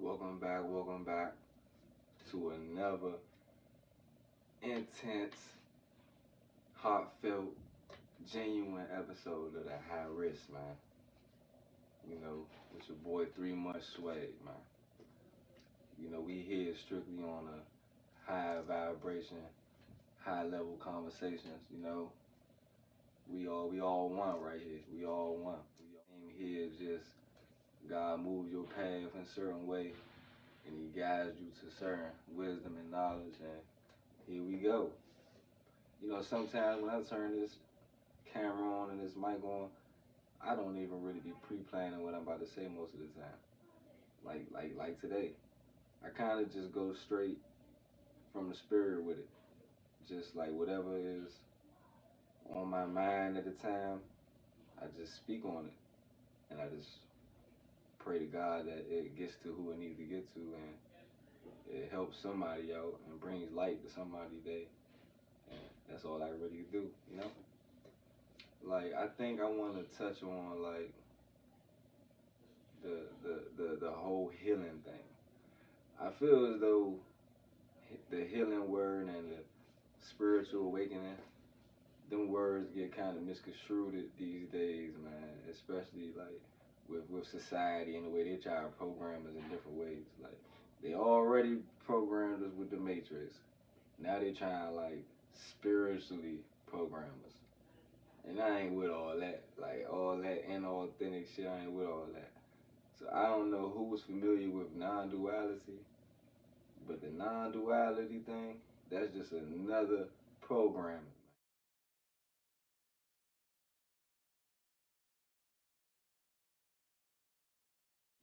Welcome back to another intense, heartfelt, genuine episode of the High Risk, man. With your boy 3 Month Swag, man. We here strictly on a high vibration, high level conversations. We all one right here. We all one. We aim here just God move your path in a certain way, and He guides you to certain wisdom and knowledge, and here we go. Sometimes when I turn this camera on and this mic on, I don't even really be pre-planning what I'm about to say most of the time. Like today, I kind of just go straight from the spirit with it, just like whatever is on my mind at the time. I just speak on it, and I just pray to God that it gets to who it needs to get to, and it helps somebody out and brings light to somebody's day. And that's all I really do. Like I think I want to touch on like the whole healing thing. I feel as though the healing word and the spiritual awakening, them words get kind of misconstrued these days, man. Especially like with society and the way they try to program us in different ways. Like they already programmed us with the Matrix. Now they trying to like spiritually program us. And I ain't with all that. Like all that inauthentic shit, I ain't with all that. So I don't know who was familiar with non-duality, but the non-duality thing, that's just another programming.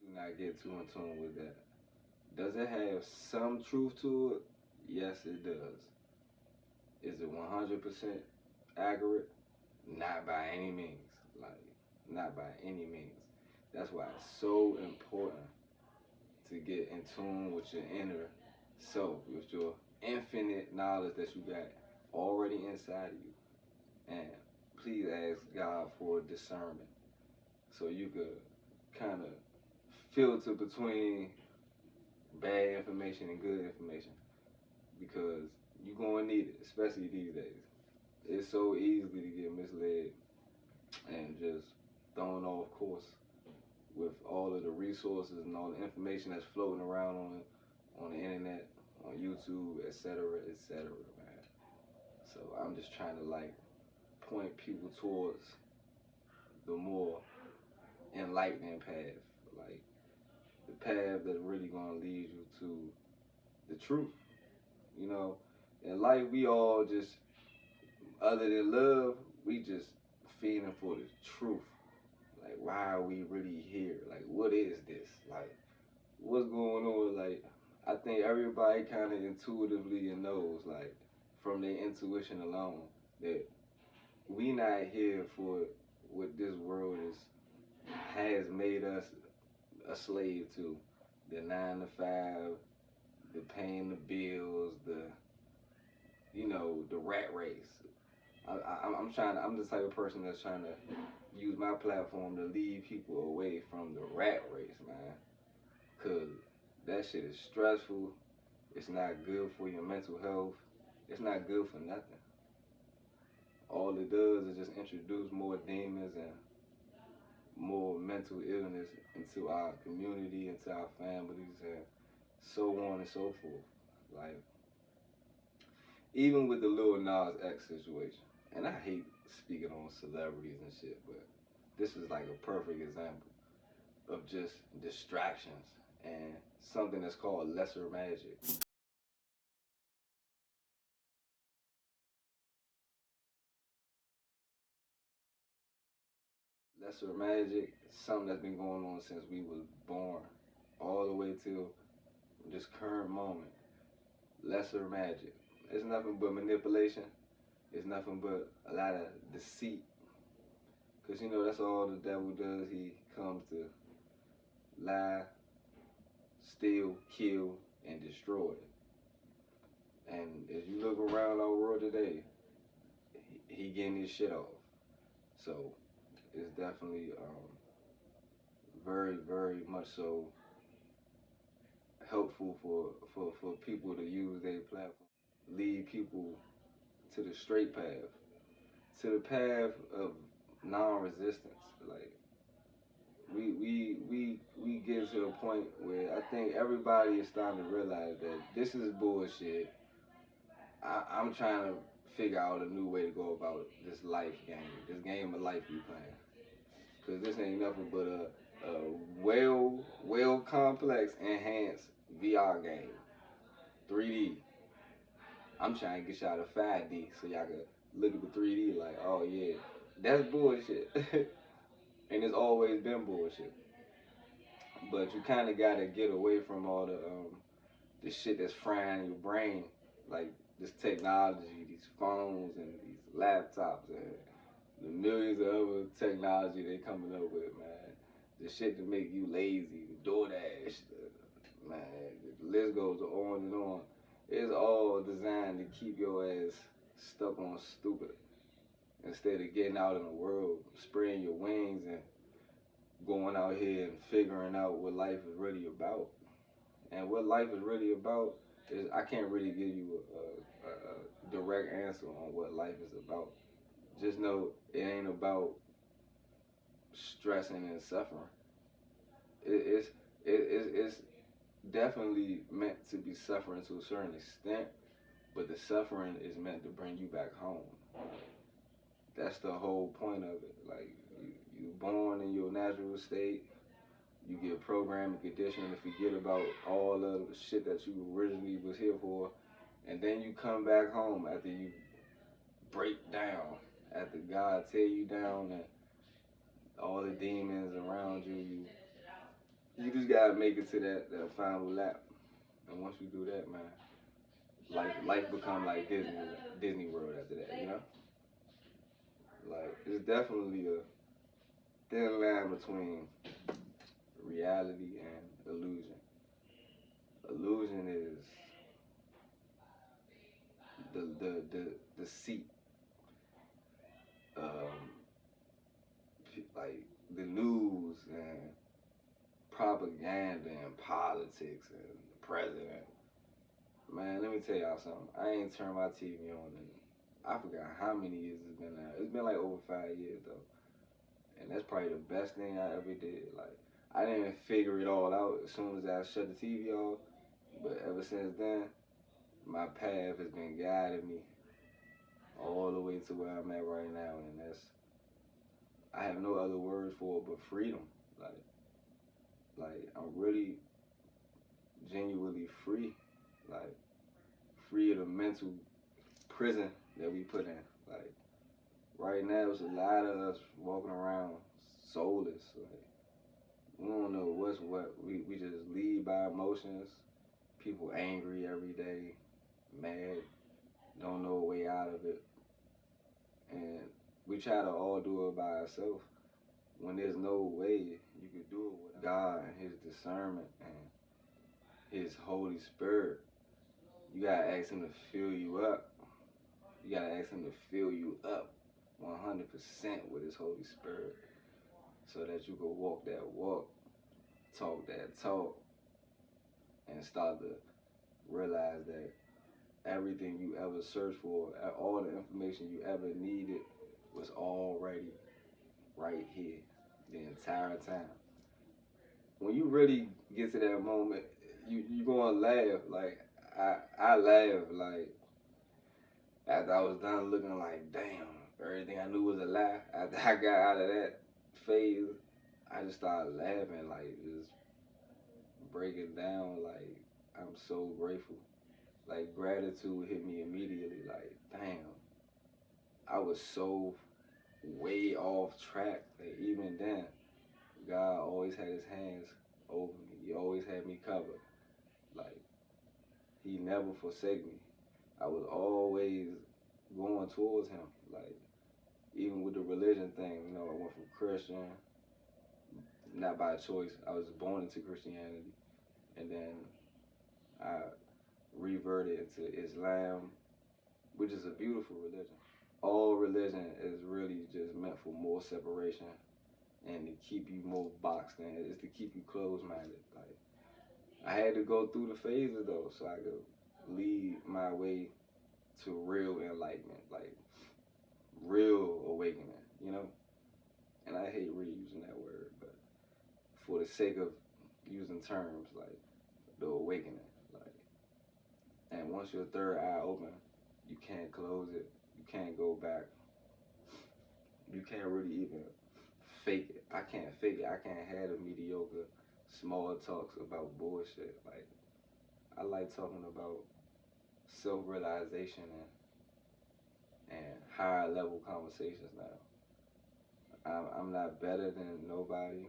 Do not get too in tune with that. Does it have some truth to it? Yes, it does. Is it 100% accurate? Not by any means. Like, not by any means. That's why it's so important to get in tune with your inner self, with your infinite knowledge that you got already inside of you. And please ask God for discernment so you could kind of filter between bad information and good information, because you're going to need it, especially these days. It's so easy to get misled and just thrown off course with all of the resources and all the information that's floating around on the internet, on YouTube, etc., man. So I'm just trying to like point people towards the more enlightening path, like the path that's really gonna lead you to the truth. You know, in life we all just, other than love, we just feeding for the truth. Like, why are we really here? Like, what is this? Like, what's going on? Like, I think everybody kind of intuitively knows, like, from their intuition alone, that we not here for what this world has made us a slave to. The 9 to 5, the paying the bills, the rat race. I'm the type of person that's trying to use my platform to lead people away from the rat race, man. Cause that shit is stressful. It's not good for your mental health. It's not good for nothing. All it does is just introduce more demons and more mental illness into our community, into our families, and so on and so forth. Like, even with the Lil Nas X situation, and I hate speaking on celebrities and shit, but this is like a perfect example of just distractions and something that's called lesser magic. Lesser magic, something that's been going on since we was born, all the way till this current moment. Lesser magic. It's nothing but manipulation. It's nothing but a lot of deceit. Cause that's all the devil does. He comes to lie, steal, kill, and destroy. And as you look around our world today, he getting his shit off. So it's definitely very, very much so helpful for people to use their platform, lead people to the straight path, to the path of non-resistance. Like we get to the point where I think everybody is starting to realize that this is bullshit. I'm trying to figure out a new way to go about this life game, this game of life we playing. Cause this ain't nothing but a well complex enhanced VR game, 3D. I'm trying to get y'all to 5D so y'all can look at the 3D like, oh yeah, that's bullshit. And it's always been bullshit. But you kind of gotta get away from all the shit that's frying your brain, like this technology, these phones and these laptops and the millions of other technology they coming up with, man. The shit to make you lazy, the DoorDash, man, the list goes on and on. It's all designed to keep your ass stuck on stupid instead of getting out in the world, spreading your wings and going out here and figuring out what life is really about. And what life is really about is I can't really give you a direct answer on what life is about. Just know it ain't about stressing and suffering. It's it's definitely meant to be suffering to a certain extent, but the suffering is meant to bring you back home. That's the whole point of it. Like you born in your natural state, you get programmed and conditioned to forget about all of the shit that you originally was here for, and then you come back home after you break down, after God tear you down and all the demons around you. You just gotta make it to that final lap, and once you do that, man, life become like Disney World after that. You know, like it's definitely a thin line between reality and illusion. Illusion is the seat, um, like the news and propaganda and politics and the president. Man, let me tell y'all something. I ain't turned my TV on in I forgot how many years it's been now. It's been like over 5 years though, and that's probably the best thing I ever did. Like I didn't figure it all out as soon as I shut the TV off, but ever since then, my path has been guiding me all the way to where I'm at right now, and that's I have no other words for it but freedom. Like like I'm really genuinely free, like free of the mental prison that we put in. Like right now, there's a lot of us walking around soulless. Like we don't know what's what. We just lead by emotions. People angry every day, mad, don't know a way out of it, and we try to all do it by ourselves. When there's no way you could do it with God and His discernment and His Holy Spirit, you gotta ask Him to fill you up. You gotta ask Him to fill you up 100% with His Holy Spirit so that you can walk that walk, talk that talk, and start to realize that everything you ever searched for, all the information you ever needed was already right here the entire time. When you really get to that moment, you gonna laugh. Like I laugh like after I was done looking like damn, everything I knew was a lie. After I got out of that phase, I just started laughing, like just breaking down. Like I'm so grateful. Like gratitude hit me immediately. Like damn, I was so way off track. Like even then, God always had His hands over me. He always had me covered. Like He never forsake me. I was always going towards Him. Like even with the religion thing, you know, I went from Christian, not by choice. I was born into Christianity, and then I reverted into Islam, which is a beautiful religion. All religion is really just meant for more separation and to keep you more boxed in. It's to keep you closed minded. Like I had to go through the phases though, so I could lead my way to real enlightenment, like real awakening, you know? And I hate reusing that word, but for the sake of using terms like the awakening, like, and once your third eye open, you can't close it, you can't go back, you can't really even fake it. I can't fake it. I can't have the mediocre small talks about bullshit. Like, I like talking about self-realization and higher level conversations now. I'm not better than nobody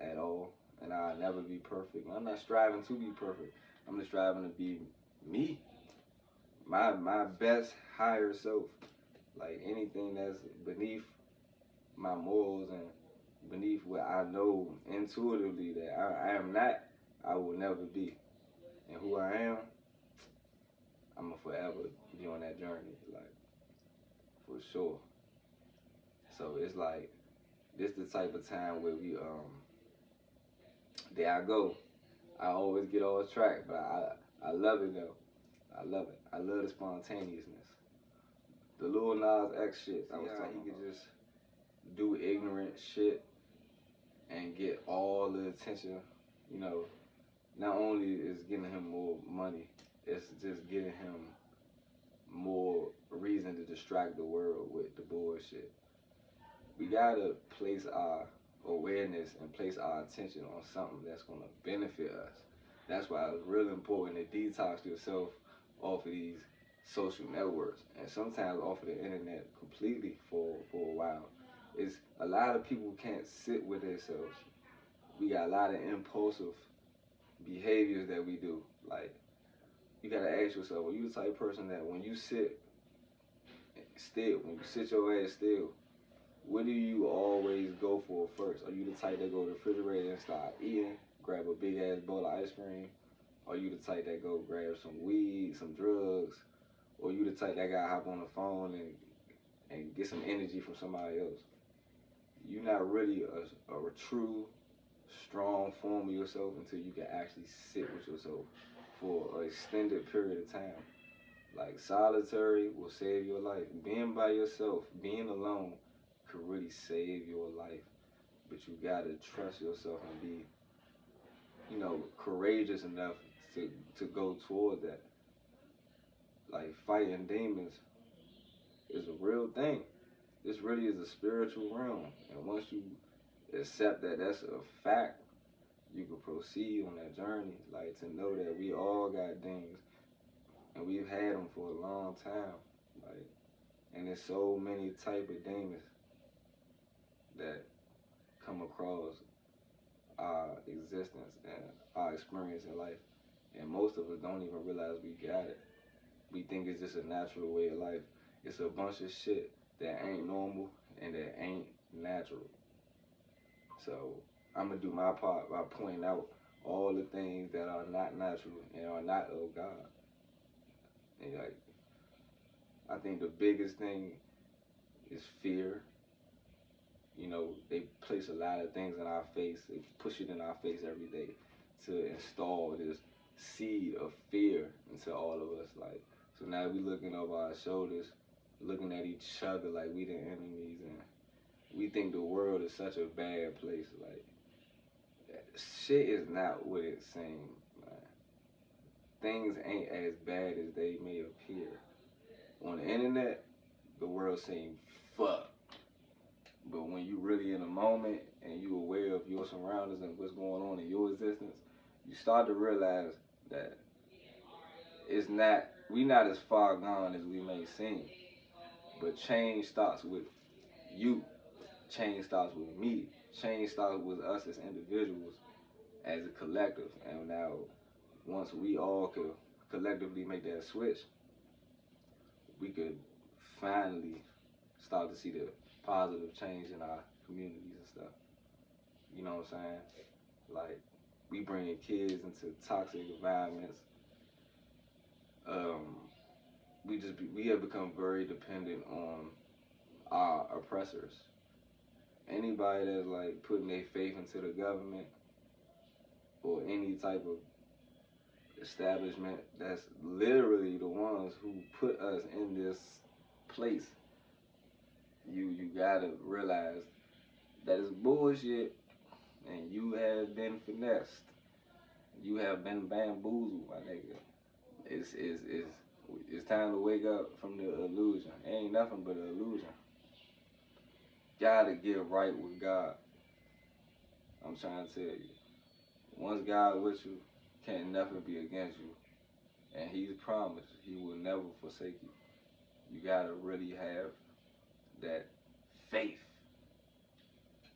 at all, and I'll never be perfect. I'm not striving to be perfect. I'm just striving to be me, my best higher self. Like anything that's beneath my morals and beneath what I know intuitively that I am not, I will never be. And who I am, I'm gonna forever be on that journey, like for sure. So it's like this the type of time where we there I go. I always get off track, but I love it though. I love it. I love the spontaneousness. The Lil Nas X shit. I was talking he could just do ignorant shit and get all the attention. You know, not only is getting him more money, it's just getting him more reason to distract the world with the bullshit. We gotta place our awareness and place our attention on something that's gonna benefit us. That's why it's really important to detox yourself off of these social networks and sometimes off of the internet completely for a while. It's a lot of people can't sit with themselves. We got a lot of impulsive behaviors that we do. Like you gotta ask yourself, are you the type of person that when you sit still, when you sit your ass still, what do you always go for first? Are you the type that go to the refrigerator and start eating, grab a big ass bowl of ice cream? Are you the type that go grab some weed, some drugs? Or you the type that got hop on the phone and get some energy from somebody else? You're not really a true, strong form of yourself until you can actually sit with yourself for an extended period of time. Like solitary will save your life. Being by yourself, being alone could really save your life. But you gotta trust yourself and be, courageous enough to go toward that. Like fighting demons is a real thing. This really is a spiritual realm. And once you accept that that's a fact, you can proceed on that journey. Like to know that we all got demons and we've had them for a long time. Like, and there's so many type of demons that come across our existence and our experience in life. And most of us don't even realize we got it. We think it's just a natural way of life. It's a bunch of shit that ain't normal and that ain't natural. So I'm gonna do my part by pointing out all the things that are not natural and are not of God. And like, I think the biggest thing is fear. They place a lot of things in our face. They push it in our face every day to install this seed of fear into all of us. Like, so now we looking over our shoulders, looking at each other like we the enemies, and we think the world is such a bad place. Like, shit is not what it seems. Man. Things ain't as bad as they may appear. On the internet, the world seems fucked. But when you really in a moment and you aware of your surroundings and what's going on in your existence, you start to realize that we not as far gone as we may seem. But change starts with you. Change starts with me. Change starts with us as individuals, as a collective. And now, once we all could collectively make that switch, we could finally start to see the positive change in our communities and stuff. You know what I'm saying? Like we bringing kids into toxic environments. Um, we have become very dependent on our oppressors. Anybody that's like putting their faith into the government or any type of establishment that's literally the ones who put us in this place, you gotta realize that is bullshit, and you have been finessed. You have been bamboozled, my nigga. It's time to wake up from the illusion. It ain't nothing but an illusion. Gotta get right with God. I'm trying to tell you. Once God with you, can't nothing be against you. And He's promised He will never forsake you. You gotta really have that faith.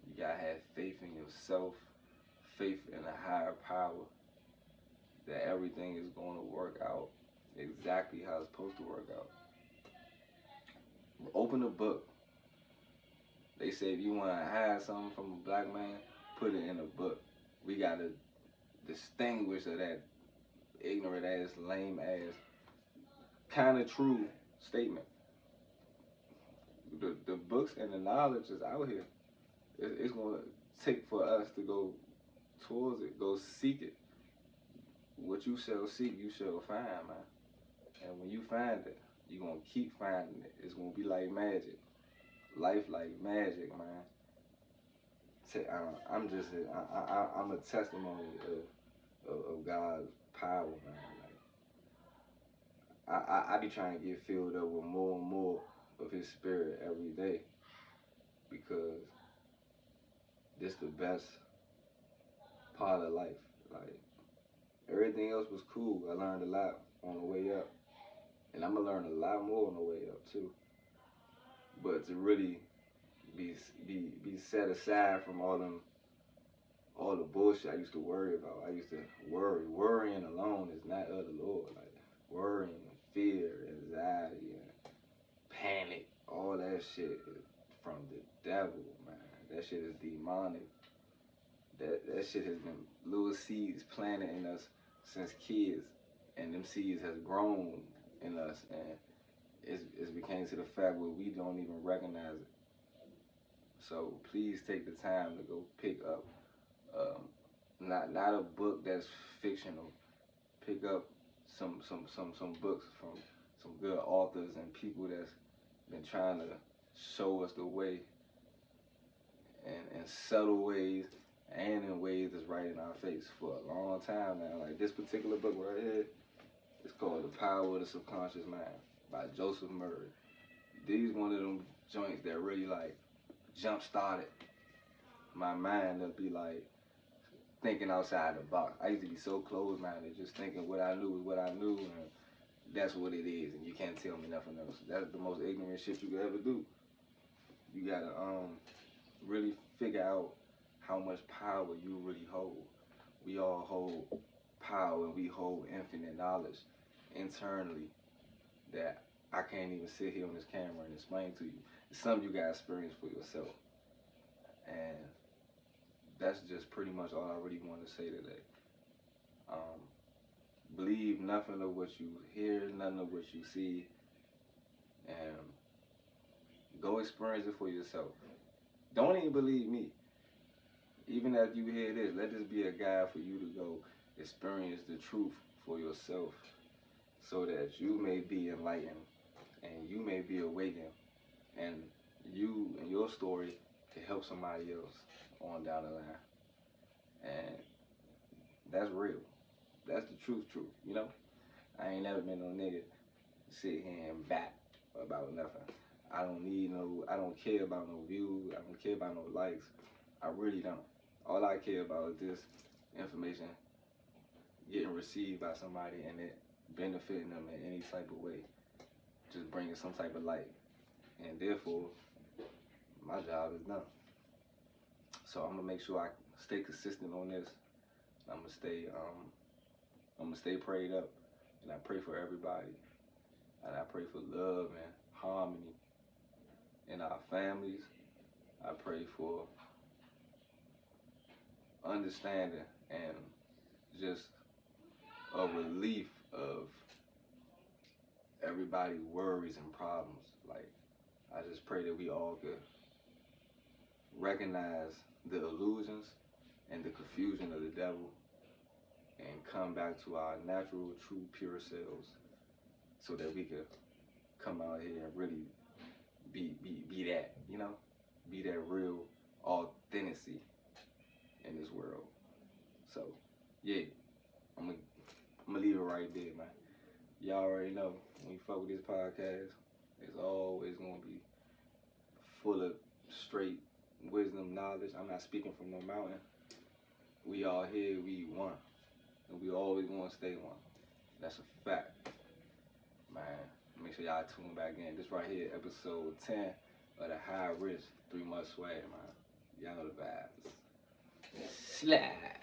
You gotta have faith in yourself, faith in a higher power, that everything is going to work out exactly how it's supposed to work out. Open a book. They say if you want to hide something from a black man, put it in a book. We got to distinguish of that ignorant ass, lame ass, kind of true statement. The books and the knowledge is out here. It's going to take for us to go towards it, go seek it. What you shall seek, you shall find, man. And when you find it, you're going to keep finding it. It's going to be like magic. Life like magic, man. I'm just, I'm a testimony of God's power, man. Like, I be trying to get filled up with more and more of His Spirit every day, because this the best part of life. Like, everything else was cool. I learned a lot on the way up, and I'm gonna learn a lot more on the way up too. But to really be set aside from all the bullshit I used to worry about. I used to worry. Worrying alone is not of the Lord. Like, worrying, fear, anxiety, and panic, all that shit is from the devil, man. That shit is demonic. That shit has been little seeds planted in us since kids, and them seeds has grown in us, and it's became to the fact where we don't even recognize it. So please take the time to go pick up, not a book that's fictional. Pick up some books from some good authors and people that's been trying to show us the way, in subtle ways and in ways that's right in our face for a long time now. Like this particular book right here, it's called The Power of the Subconscious Mind by Joseph Murray. These one of them joints that really like jump started my mind to be like thinking outside the box. I used to be so closed minded, just thinking what I knew is what I knew, and that's what it is, and you can't tell me nothing else. That's the most ignorant shit you could ever do. You gotta really figure out how much power you really hold. We all hold power, and we hold infinite knowledge internally that I can't even sit here on this camera and explain to you. It's something you gotta experience for yourself. And that's just pretty much all I really want to say today. Um, believe nothing of what you hear, nothing of what you see, and go experience it for yourself. Don't even believe me. Even after you hear this, let this be a guide for you to go experience the truth for yourself, so that you may be enlightened and you may be awakened, and you and your story can help somebody else on down the line. And that's real. That's the truth, you know? I ain't never been no nigga sit here and bat about nothing. I don't care about no views. I don't care about no likes. I really don't. All I care about is this information getting received by somebody and it benefiting them in any type of way. Just bringing some type of light. And therefore, my job is done. So I'm gonna make sure I stay consistent on this. I'm gonna stay prayed up, and I pray for everybody, and I pray for love and harmony in our families. I pray for understanding and just a relief of everybody's worries and problems. Like, I just pray that we all could recognize the illusions and the confusion of the devil, and come back to our natural, true, pure selves so that we could come out here and really be that, you know, be that real authenticity in this world. So, yeah, I'm gonna leave it right there, man. Y'all already know when you fuck with this podcast, it's always gonna be full of straight wisdom, knowledge. I'm not speaking from no mountain. We all here, we one, and we always gonna stay one. That's a fact, man. Make sure y'all tune back in. This right here, episode 10 of the High Risk 3 Month Swag, man. Y'all know the vibes. Slide.